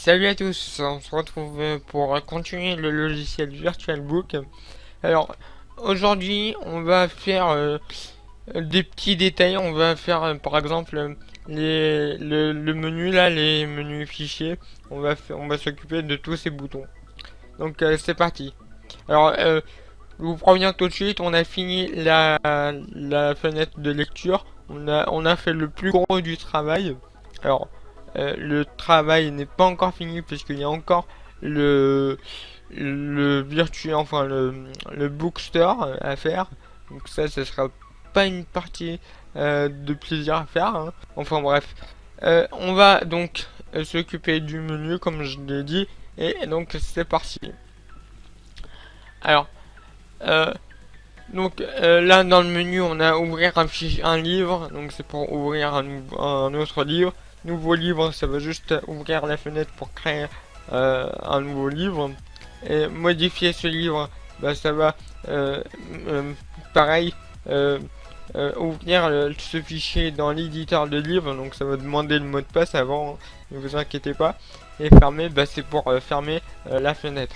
Salut à tous, on se retrouve pour continuer le logiciel VirtualBook. Alors aujourd'hui on va faire des petits détails, on va faire par exemple le menu là, les menus fichiers, on va s'occuper de tous ces boutons. Donc c'est parti. Alors je vous préviens tout de suite, on a fini la fenêtre de lecture, on a fait le plus gros du travail. Alors le travail n'est pas encore fini puisqu'il y a encore le enfin le bookstore à faire. Donc ça, ce sera pas une partie de plaisir à faire, hein. Enfin bref, on va donc s'occuper du menu comme je l'ai dit et donc c'est parti. Alors euh, là dans le menu on a ouvrir un livre, donc c'est pour ouvrir un autre livre. Nouveau livre, ça va juste ouvrir la fenêtre pour créer un nouveau livre. Et modifier ce livre, bah, ça va pareil ouvrir ce fichier dans l'éditeur de livre, donc ça va demander le mot de passe avant, hein, ne vous inquiétez pas. Et fermer, bah, c'est pour fermer la fenêtre.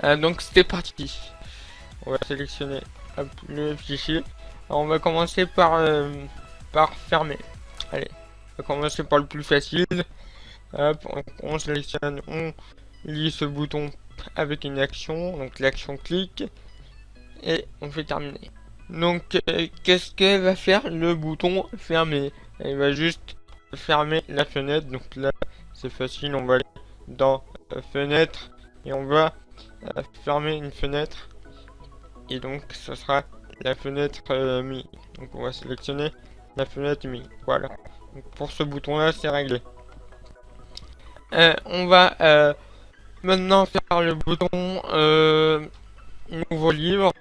Donc c'était parti. On va sélectionner hop, le fichier. Alors, on va commencer par fermer. Allez, on va commencer par le plus facile. Hop, on sélectionne, on lit ce bouton avec une action, donc l'action clic, et on fait terminer. Donc qu'est-ce que va faire le bouton fermer? Il va juste fermer la fenêtre. Donc là c'est facile, on va aller dans fenêtre et on va fermer une fenêtre, et donc ce sera la fenêtre Mi. Donc on va sélectionner la fenêtre Mi. Voilà, donc pour ce bouton là c'est réglé. On va maintenant faire le bouton nouveau livre,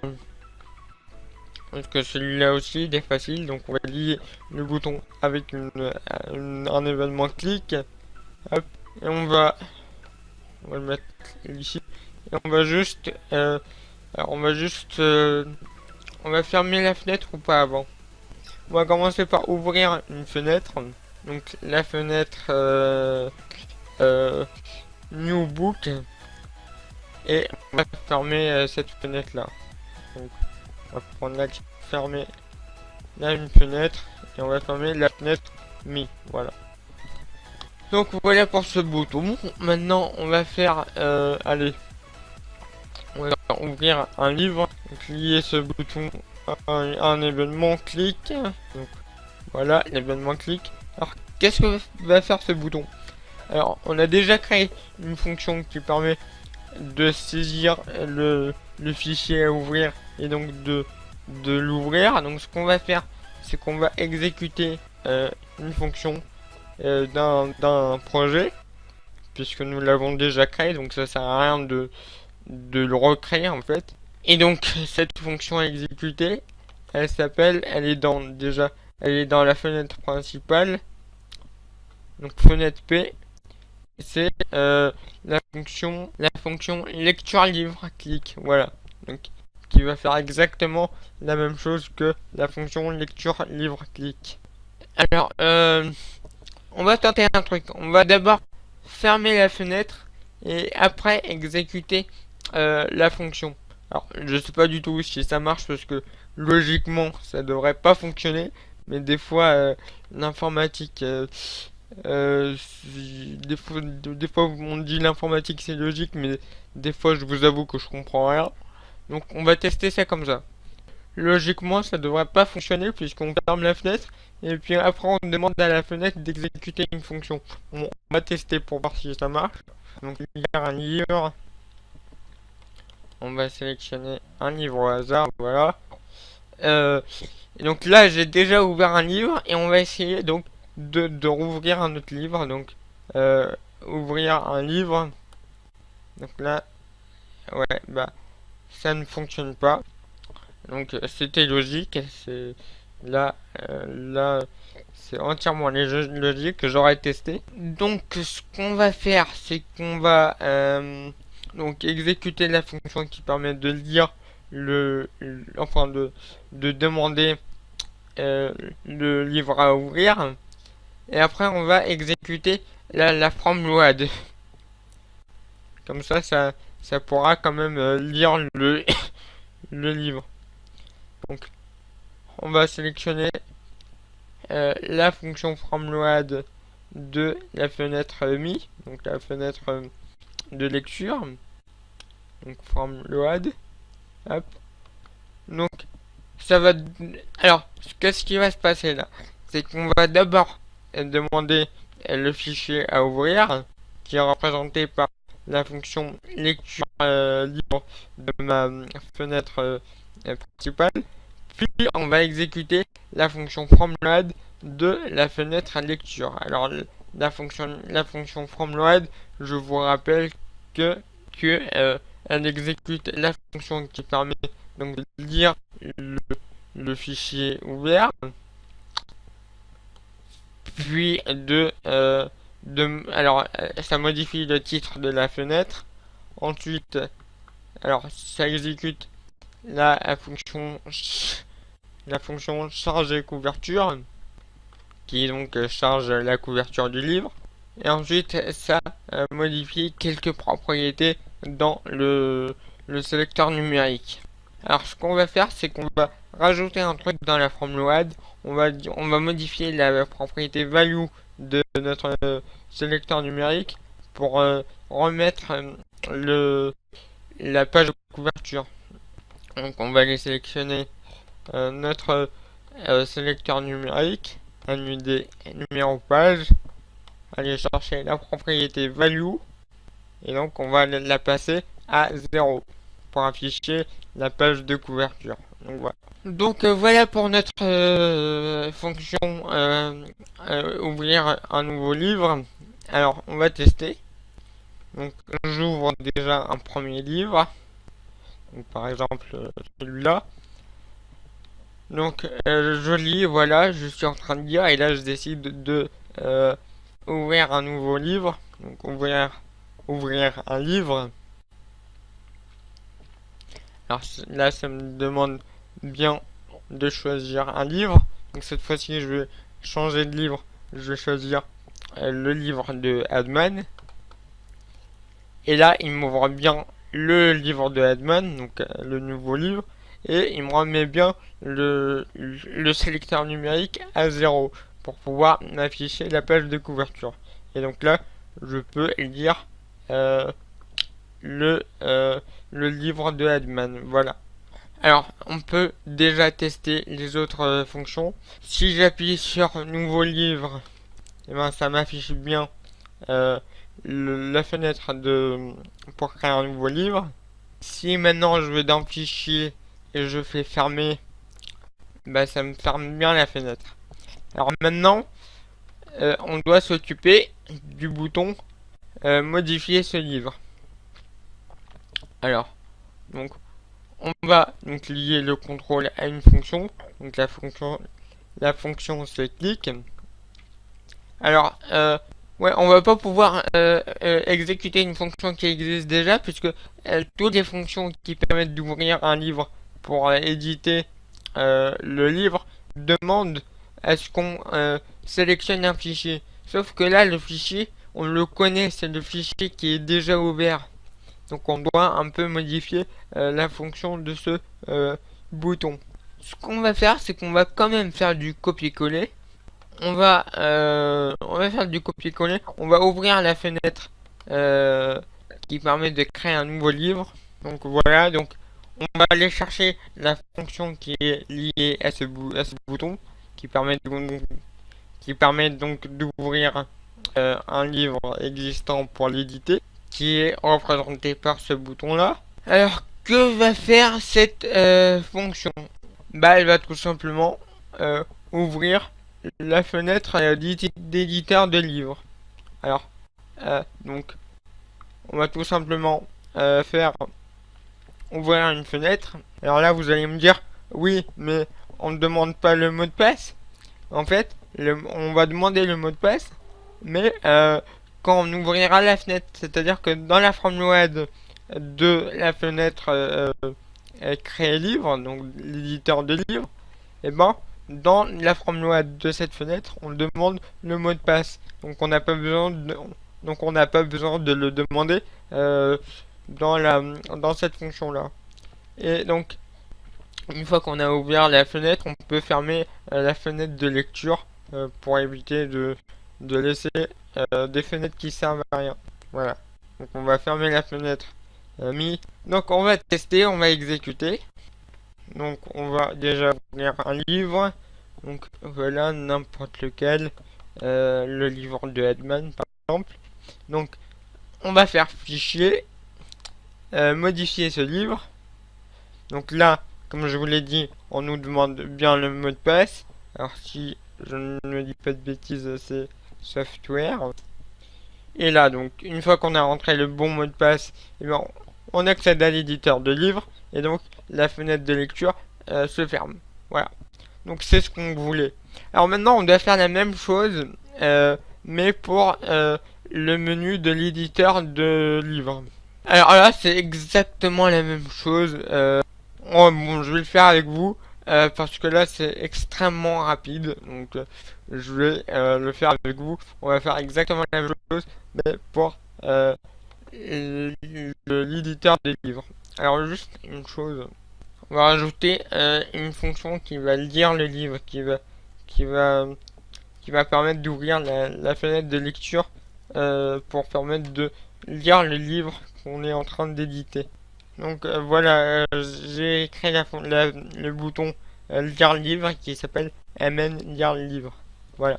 parce que celui-là aussi il est facile. Donc on va lier le bouton avec un événement clic. Hop, et on va le mettre ici, et on va juste on va fermer la fenêtre ou pas avant. On va commencer par ouvrir une fenêtre, donc la fenêtre New Book, et on va fermer cette fenêtre là. Donc, on va prendre là, fermer là une fenêtre, et on va fermer la fenêtre Mi. Voilà. Donc voilà pour ce bouton. Maintenant on va faire allez, on va ouvrir un livre, donc lier ce bouton à un événement clic. Donc voilà, l'événement clic. Alors qu'est-ce que va faire ce bouton? Alors on a déjà créé une fonction qui permet de saisir le fichier à ouvrir et donc de l'ouvrir. Donc ce qu'on va faire, c'est qu'on va exécuter une fonction d'un projet, puisque nous l'avons déjà créé, donc ça sert à rien de le recréer en fait. Et donc cette fonction exécutée, elle s'appelle, elle est dans la fenêtre principale, donc fenêtre P. C'est la fonction lecture livre clic. Voilà, donc qui va faire exactement la même chose que la fonction lecture livre clic. Alors on va tenter un truc. On va d'abord fermer la fenêtre et après exécuter la fonction. Alors je sais pas du tout si ça marche, parce que logiquement ça devrait pas fonctionner, mais des fois l'informatique des fois on dit l'informatique c'est logique, mais des fois je vous avoue que je comprends rien. Donc on va tester ça comme ça. Logiquement ça devrait pas fonctionner puisqu'on ferme la fenêtre et puis après on demande à la fenêtre d'exécuter une fonction. Bon, on va tester pour voir si ça marche. Donc lire un livre. On va sélectionner un livre au hasard, voilà. Et donc là j'ai déjà ouvert un livre et on va essayer donc de rouvrir un autre livre. Donc ouvrir un livre. Donc là, ouais, bah ça ne fonctionne pas. Donc c'était logique. C'est là c'est entièrement logique, j'aurais testé. Donc ce qu'on va faire, c'est qu'on va donc exécuter la fonction qui permet de lire enfin de demander le livre à ouvrir. Et après on va exécuter la forme load. Comme ça pourra quand même lire le livre. Donc, on va sélectionner la fonction FromLoad de la fenêtre Mi, donc la fenêtre de lecture. Donc FromLoad. Hop. Donc, ça va. Alors, qu'est-ce qui va se passer là? C'est qu'on va d'abord demander le fichier à ouvrir, qui est représenté par la fonction lecture libre de ma fenêtre principale. Puis on va exécuter la fonction FromLoad de la fenêtre à lecture. Alors la fonction FromLoad, je vous rappelle que elle exécute la fonction qui permet donc de lire le fichier ouvert, puis alors ça modifie le titre de la fenêtre. Ensuite, alors ça exécute la fonction charger couverture, qui donc charge la couverture du livre. Et ensuite, ça modifie quelques propriétés dans le sélecteur numérique. Alors, ce qu'on va faire, c'est qu'on va rajouter un truc dans la FromLoad. On va modifier la propriété value de notre sélecteur numérique pour remettre la page de couverture. Donc, on va aller sélectionner notre sélecteur numérique, des numéro page, aller chercher la propriété value, et donc on va la passer à 0 pour afficher la page de couverture. Donc voilà pour notre fonction ouvrir un nouveau livre. Alors on va tester. Donc j'ouvre déjà un premier livre, donc par exemple celui-là. Donc je lis, voilà, je suis en train de lire, et là je décide de ouvrir un nouveau livre. Donc ouvrir un livre. Alors là ça me demande bien de choisir un livre. Donc cette fois-ci je vais changer de livre. Je vais choisir le livre de Adman. Et là il m'ouvre bien le livre de Adman, donc le nouveau livre. Et il me remet bien le sélecteur numérique à 0 pour pouvoir m'afficher la page de couverture. Et donc là, je peux lire le livre de Adman. Voilà. Alors, on peut déjà tester les autres fonctions. Si j'appuie sur nouveau livre, et ben ça m'affiche bien la fenêtre pour créer un nouveau livre. Si maintenant je vais dans fichier et je fais fermer, bah ça me ferme bien la fenêtre. Alors maintenant, on doit s'occuper du bouton modifier ce livre. Alors, donc on va donc lier le contrôle à une fonction. Donc la fonction c'est clic. Alors ouais, on va pas pouvoir exécuter une fonction qui existe déjà, puisque toutes les fonctions qui permettent d'ouvrir un livre pour éditer le livre demandent à ce qu'on sélectionne un fichier. Sauf que là, le fichier, on le connaît, c'est le fichier qui est déjà ouvert. Donc on doit un peu modifier la fonction de ce bouton. Ce qu'on va faire, c'est qu'on va quand même faire du copier-coller. On va faire du copier-coller. On va ouvrir la fenêtre qui permet de créer un nouveau livre. Donc voilà, donc on va aller chercher la fonction qui est liée à ce bouton, qui permet donc d'ouvrir un livre existant pour l'éditer, qui est représenté par ce bouton là. Alors que va faire cette fonction? Bah elle va tout simplement ouvrir la fenêtre d'éditeur de livres. Alors donc on va tout simplement faire ouvrir une fenêtre. Alors là vous allez me dire oui, mais on ne demande pas le mot de passe. En fait on va demander le mot de passe, mais quand on ouvrira la fenêtre, c'est-à-dire que dans la FromLoad de la fenêtre créer livre, donc l'éditeur de livre, et ben dans la formule de cette fenêtre, on demande le mot de passe. Donc on n'a pas besoin de le demander dans cette fonction là. Et donc une fois qu'on a ouvert la fenêtre, on peut fermer la fenêtre de lecture pour éviter de laisser des fenêtres qui servent à rien. Voilà. Donc on va fermer la fenêtre mi. Donc on va tester, on va exécuter. Donc on va déjà ouvrir un livre. Donc voilà, n'importe lequel. Le livre de Edman par exemple. Donc on va faire fichier, modifier ce livre. Donc là, comme je vous l'ai dit, on nous demande bien le mot de passe. Alors si je ne me dis pas de bêtises, c'est software. Et là, donc, une fois qu'on a rentré le bon mot de passe, eh bien, on accède à l'éditeur de livre. Et donc, la fenêtre de lecture se ferme. Voilà. Donc, c'est ce qu'on voulait. Alors maintenant, on doit faire la même chose, mais pour le menu de l'éditeur de livre. Alors là, c'est exactement la même chose. Bon, je vais le faire avec vous. Parce que là c'est extrêmement rapide, donc je vais le faire avec vous. On va faire exactement la même chose, mais pour l'éditeur des livres. Alors juste une chose, on va rajouter une fonction qui va lire le livre, qui va permettre d'ouvrir la fenêtre de lecture pour permettre de lire le livre qu'on est en train d'éditer. Donc voilà, j'ai créé le bouton lire livre qui s'appelle mn lire livre. Voilà.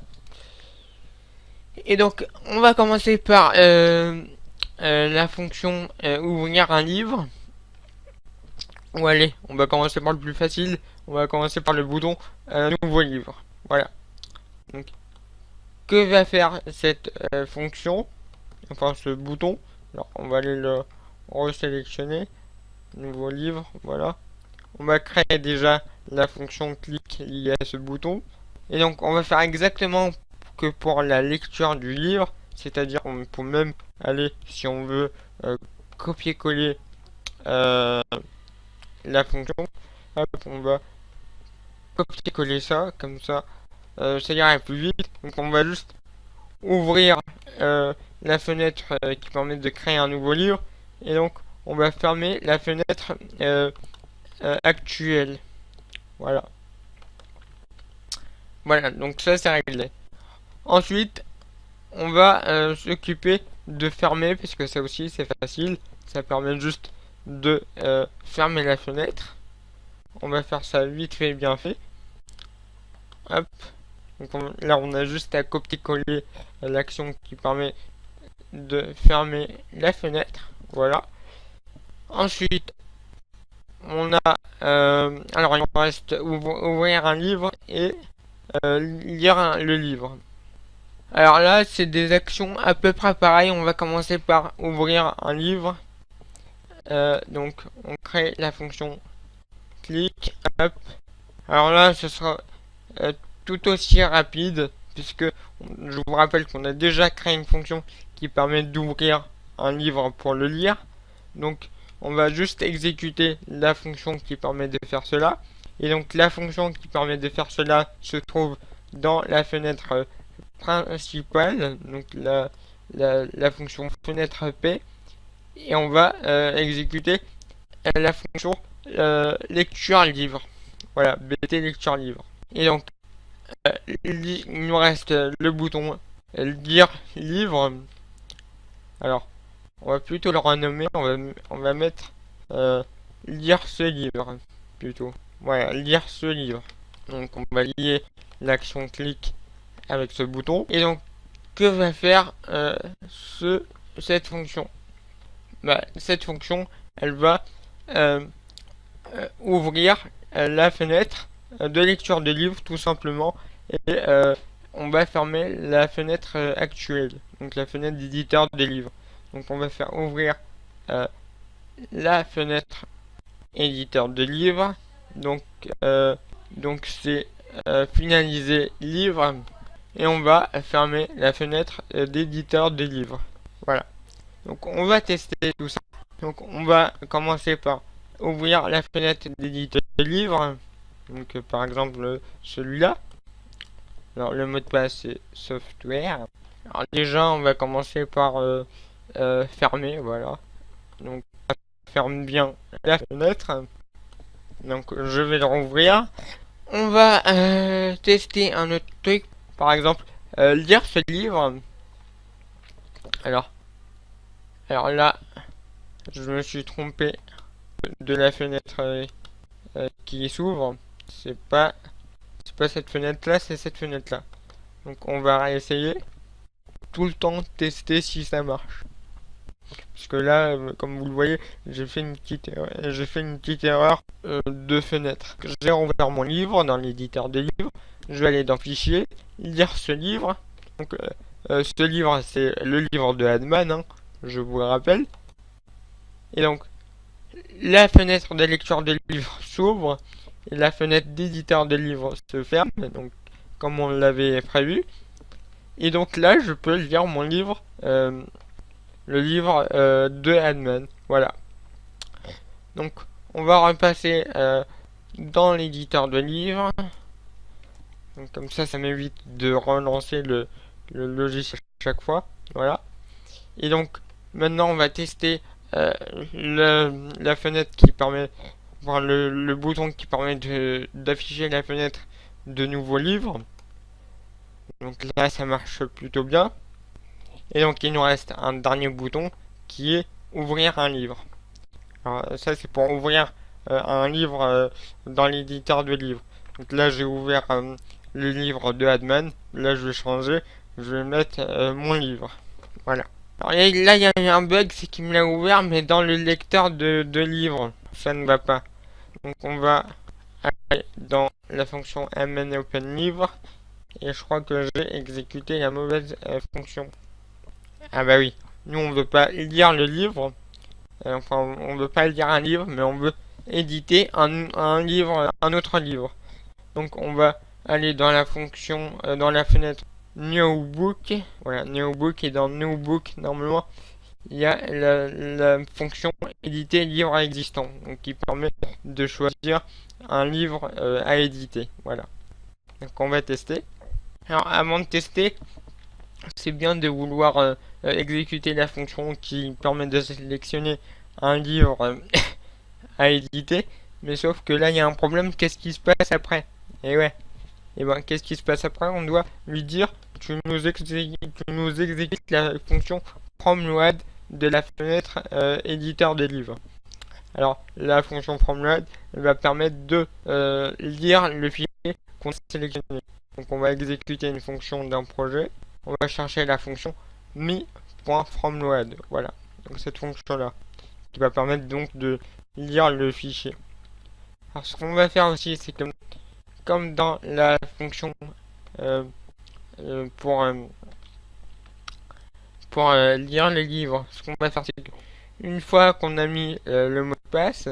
Et donc on va commencer par la fonction ouvrir un livre. Ou allez, on va commencer par le plus facile. On va commencer par le bouton nouveau livre. Voilà. Donc que va faire cette fonction, enfin ce bouton? Alors on va aller le resélectionner. Nouveau livre, voilà. On va créer déjà la fonction clic liée à ce bouton. Et donc on va faire exactement que pour la lecture du livre, c'est-à-dire on peut même aller, si on veut, copier-coller la fonction. Hop, on va copier-coller ça, comme ça ira plus vite. Donc on va juste ouvrir la fenêtre qui permet de créer un nouveau livre. Et donc on va fermer la fenêtre actuelle. Voilà. Voilà, donc ça c'est réglé. Ensuite, on va s'occuper de fermer, parce que ça aussi c'est facile. Ça permet juste de fermer la fenêtre. On va faire ça vite fait, bien fait. Hop. Donc là on a juste à copier-coller l'action qui permet de fermer la fenêtre. Voilà. Ensuite, on a alors il reste ouvrir un livre et lire le livre. Alors là c'est des actions à peu près pareilles. On va commencer par ouvrir un livre. Donc on crée la fonction clic, hop. Alors là ce sera tout aussi rapide, puisque je vous rappelle qu'on a déjà créé une fonction qui permet d'ouvrir un livre pour le lire. Donc on va juste exécuter la fonction qui permet de faire cela. Et donc la fonction qui permet de faire cela se trouve dans la fenêtre principale, donc la fonction fenêtre P. Et on va exécuter la fonction lecture livre. Voilà, bt lecture livre. Et donc il nous reste le bouton lire livre. Alors on va plutôt le renommer, on va mettre lire ce livre plutôt. Voilà, lire ce livre. Donc on va lier l'action clic avec ce bouton. Et donc que va faire cette fonction? Cette fonction, elle va ouvrir la fenêtre de lecture de livre tout simplement, et on va fermer la fenêtre actuelle, donc la fenêtre d'éditeur des livres. Donc on va faire ouvrir la fenêtre éditeur de livre. Donc c'est finaliser livre, et on va fermer la fenêtre d'éditeur de livre. Voilà. Donc on va tester tout ça. Donc on va commencer par ouvrir la fenêtre d'éditeur de livre. Donc par exemple celui-là. Alors le mot de passe c'est software. Alors déjà on va commencer par fermer, voilà. Donc on ferme bien la fenêtre. Donc je vais le rouvrir. On va tester un autre truc. Par exemple lire ce livre. Alors, alors là, je me suis trompé de la fenêtre qui s'ouvre. C'est pas cette fenêtre là, c'est cette fenêtre là. Donc on va réessayer. Tout le temps tester si ça marche. Parce que là, comme vous le voyez, j'ai fait une petite erreur de fenêtre. J'ai rouvert mon livre dans l'éditeur de livres. Je vais aller dans Fichier, lire ce livre. Donc ce livre, c'est le livre de Hadman, hein, je vous le rappelle. Et donc, la fenêtre de lecture de livre s'ouvre et la fenêtre d'éditeur de livre se ferme, donc comme on l'avait prévu. Et donc là, je peux lire mon livre, le livre de Hadman. Voilà. Donc, on va repasser dans l'éditeur de livres. Donc, comme ça m'évite de relancer le logiciel chaque fois. Voilà. Et donc, maintenant, on va tester la fenêtre qui permet, enfin, le bouton qui permet d'afficher la fenêtre de nouveaux livres. Donc là, ça marche plutôt bien. Et donc, il nous reste un dernier bouton qui est ouvrir un livre. Alors, ça, c'est pour ouvrir un livre dans l'éditeur de livres. Donc là, j'ai ouvert le livre de Hadman. Là, je vais changer. Je vais mettre mon livre. Voilà. Alors là, il y a un bug, c'est qu'il me l'a ouvert, mais dans le lecteur de livres. Ça ne va pas. Donc, on va aller dans la fonction mn open livre. Et je crois que j'ai exécuté la mauvaise fonction. Ah bah oui. Nous, on veut pas lire le livre. Enfin, on veut pas lire un livre, mais on veut éditer un livre, un autre livre. Donc, on va aller dans la fonction, dans la fenêtre New Book. Voilà, New Book. Et dans New Book, normalement, il y a la fonction éditer livre existant. Donc, qui permet de choisir un livre à éditer. Voilà. Donc, on va tester. Alors, avant de tester, c'est bien de vouloir exécuter la fonction qui permet de sélectionner un livre à éditer, mais sauf que là il y a un problème. Qu'est-ce qui se passe après? Et ouais, et ben qu'est-ce qui se passe après? On doit lui dire tu nous exécutes la fonction from load de la fenêtre éditeur des livres. Alors la fonction from load va permettre de lire le fichier qu'on a sélectionné. Donc on va exécuter une fonction d'un projet. On va chercher la fonction me.fromload. Voilà. Donc cette fonction là qui va permettre donc de lire le fichier. Alors ce qu'on va faire aussi, c'est que comme dans la fonction pour lire les livres, ce qu'on va faire, c'est qu'une fois qu'on a mis le mot de passe,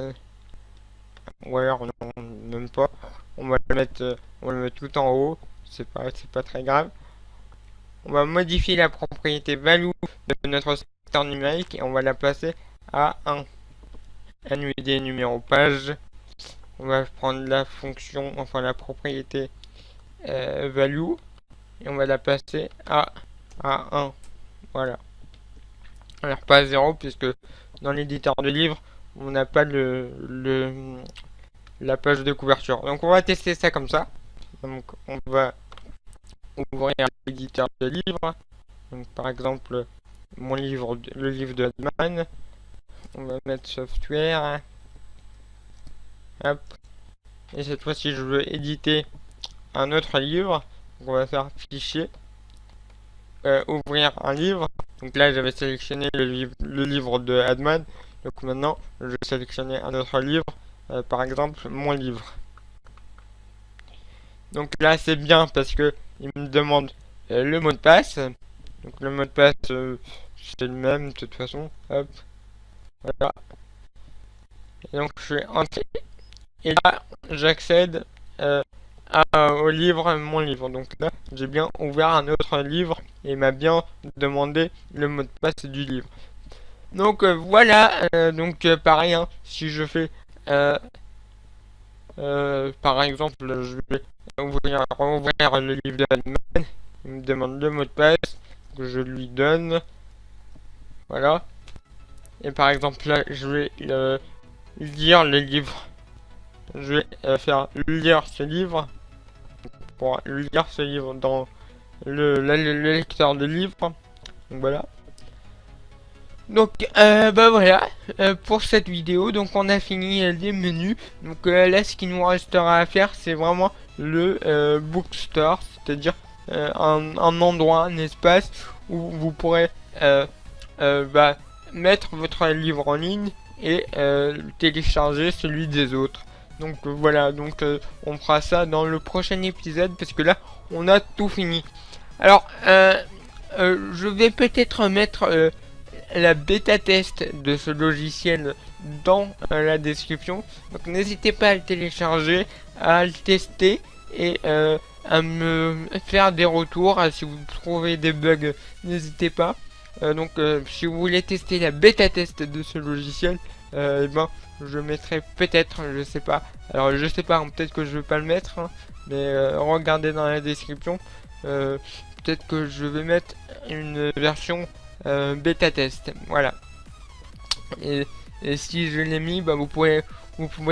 ou alors non, même pas, on va le mettre tout en haut. C'est pas très grave. On va modifier la propriété value de notre secteur numérique et on va la passer à 1. NUID numéro page. On va prendre la fonction, enfin la propriété value et on va la passer à 1. Voilà. Alors pas à 0 puisque dans l'éditeur de livres on n'a pas la page de couverture. Donc on va tester ça comme ça. Donc on va ouvrir l'éditeur de livres. Donc par exemple le livre de Hadman. On va mettre software. Hop. Et cette fois-ci je veux éditer un autre livre. Donc on va faire fichier. Ouvrir un livre. Donc là j'avais sélectionné le livre de Hadman. Donc maintenant je vais sélectionner un autre livre. Par exemple mon livre. Donc là c'est bien parce que il me demande le mot de passe. Donc le mot de passe c'est le même de toute façon. Hop. Voilà. Et donc je fais entrer. Et là j'accède au livre, mon livre. Donc là j'ai bien ouvert un autre livre et il m'a bien demandé le mot de passe du livre. Donc voilà. Donc pareil, hein, si je fais Par exemple, je vais rouvrir le livre de Batman. Il me demande le mot de passe que je lui donne. Voilà. Et par exemple là, je vais lire le livre. Je vais faire lire ce livre pour lire ce livre dans le lecteur de livre. Donc voilà. Donc bah voilà pour cette vidéo. Donc on a fini les menus. Donc là ce qu'il nous restera à faire c'est vraiment le bookstore, c'est-à-dire un endroit, un espace où vous pourrez bah, mettre votre livre en ligne et télécharger celui des autres. Donc voilà, donc on fera ça dans le prochain épisode parce que là on a tout fini. Alors je vais peut-être mettre la bêta test de ce logiciel dans la description. Donc n'hésitez pas à le télécharger, à le tester et à me faire des retours. Si vous trouvez des bugs, n'hésitez pas. Donc si vous voulez tester la bêta test de ce logiciel, eh ben je mettrai peut-être, je sais pas. Alors je sais pas, peut-être que je vais pas le mettre, hein, mais regardez dans la description. Peut-être que je vais mettre une version bêta test, voilà. Et si je l'ai mis, bah vous pouvez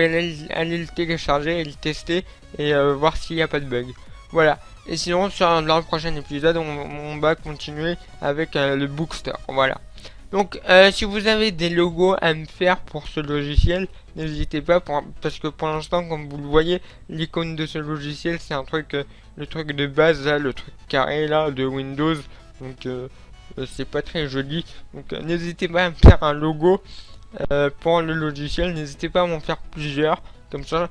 aller le télécharger et le tester et voir s'il n'y a pas de bug. Voilà. Et sinon dans le prochain épisode on va continuer avec le bookstore. Voilà. Donc si vous avez des logos à me faire pour ce logiciel, n'hésitez pas parce que pour l'instant comme vous le voyez, l'icône de ce logiciel c'est un truc, le truc de base là, le truc carré là de Windows. Donc c'est pas très joli. Donc n'hésitez pas à me faire un logo pour le logiciel. N'hésitez pas à m'en faire plusieurs. Comme ça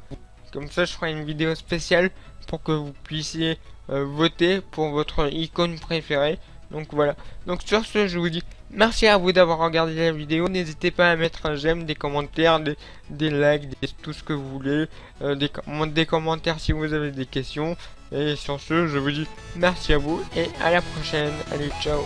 je ferai une vidéo spéciale pour que vous puissiez voter pour votre icône préférée. Donc voilà. Donc sur ce, je vous dis merci à vous d'avoir regardé la vidéo. N'hésitez pas à mettre un j'aime, des commentaires, des likes, tout ce que vous voulez. Des commentaires si vous avez des questions. Et sur ce, je vous dis merci à vous et à la prochaine. Allez, ciao.